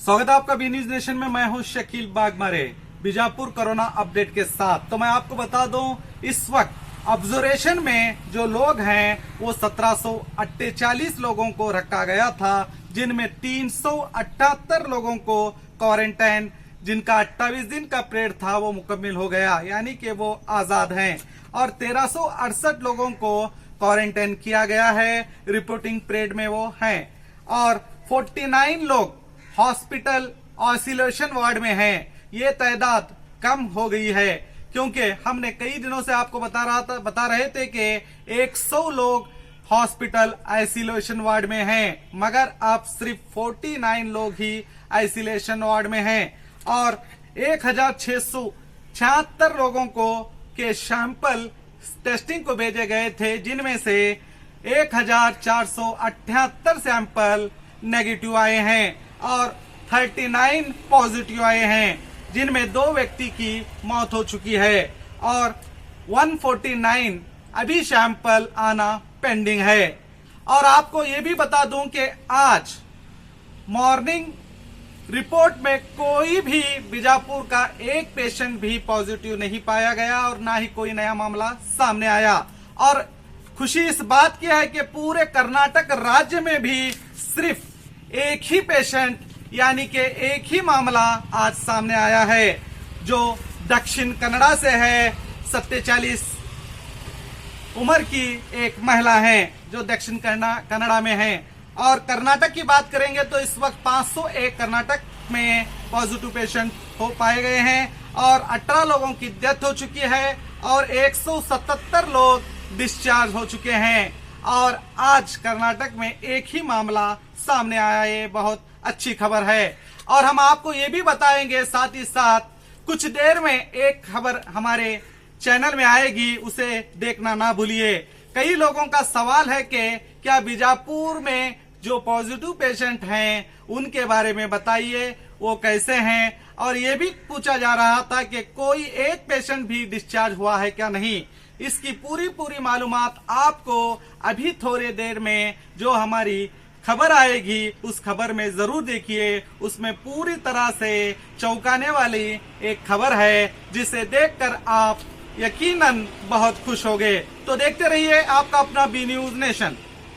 स्वागत है आपका बी न्यूज नेशन में। मैं हूं शकील बागमारे बीजापुर कोरोना अपडेट के साथ। तो मैं आपको बता दूं, इस वक्त ऑब्जर्वेशन में जो लोग हैं वो 1748 लोगों को रखा गया था, जिनमें 378 लोगों को क्वारंटाइन, जिनका 28 दिन का पीरियड था वो मुकम्मल हो गया, यानी कि वो आजाद हैं। और 1368 लोगों को क्वारंटाइन किया गया है, रिपोर्टिंग पीरियड में वो हैं। और 49 लोग हॉस्पिटल आइसोलेशन वार्ड में हैं। ये तादाद कम हो गई है, क्योंकि हमने कई दिनों से आपको बता रहे थे कि 100 लोग हॉस्पिटल आइसोलेशन वार्ड में हैं, मगर अब सिर्फ 49 लोग ही आइसोलेशन वार्ड में हैं। और 1676 लोगों को के सैंपल टेस्टिंग को भेजे गए थे, जिनमें से 1478 सैंपल नेगेटिव आए हैं और 39 पॉजिटिव आए हैं, जिनमें 2 व्यक्ति की मौत हो चुकी है और 149 अभी सैंपल आना पेंडिंग है। और आपको ये भी बता दूं कि आज मॉर्निंग रिपोर्ट में कोई भी बीजापुर का एक पेशेंट भी पॉजिटिव नहीं पाया गया और ना ही कोई नया मामला सामने आया। और खुशी इस बात की है कि पूरे कर्नाटक राज्य में भी सिर्फ एक ही पेशेंट, यानी कि एक ही मामला आज सामने आया है, जो दक्षिण कन्नड़ा से है। 47 उम्र की एक महिला है जो दक्षिण कन्नड़ा में है। और कर्नाटक की बात करेंगे तो इस वक्त 501 कर्नाटक में पॉजिटिव पेशेंट हो पाए गए हैं और 18 लोगों की डेथ हो चुकी है और 177 लोग डिस्चार्ज हो चुके हैं। और आज कर्नाटक में एक ही मामला सामने आया, ये बहुत अच्छी खबर है। और हम आपको ये भी बताएंगे, साथ ही साथ कुछ देर में एक खबर हमारे चैनल में आएगी, उसे देखना ना भूलिए। कई लोगों का सवाल है कि क्या बीजापुर में जो पॉजिटिव पेशेंट हैं उनके बारे में बताइए, वो कैसे हैं। और ये भी पूछा जा रहा था कि कोई एक पेशेंट भी डिस्चार्ज हुआ है क्या नहीं। इसकी पूरी मालूमात आपको अभी थोड़ी देर में जो हमारी खबर आएगी उस खबर में जरूर देखिए। उसमें पूरी तरह से चौंकाने वाली एक खबर है, जिसे देखकर आप यकीनन बहुत खुश होंगे। तो देखते रहिए आपका अपना बी न्यूज नेशन।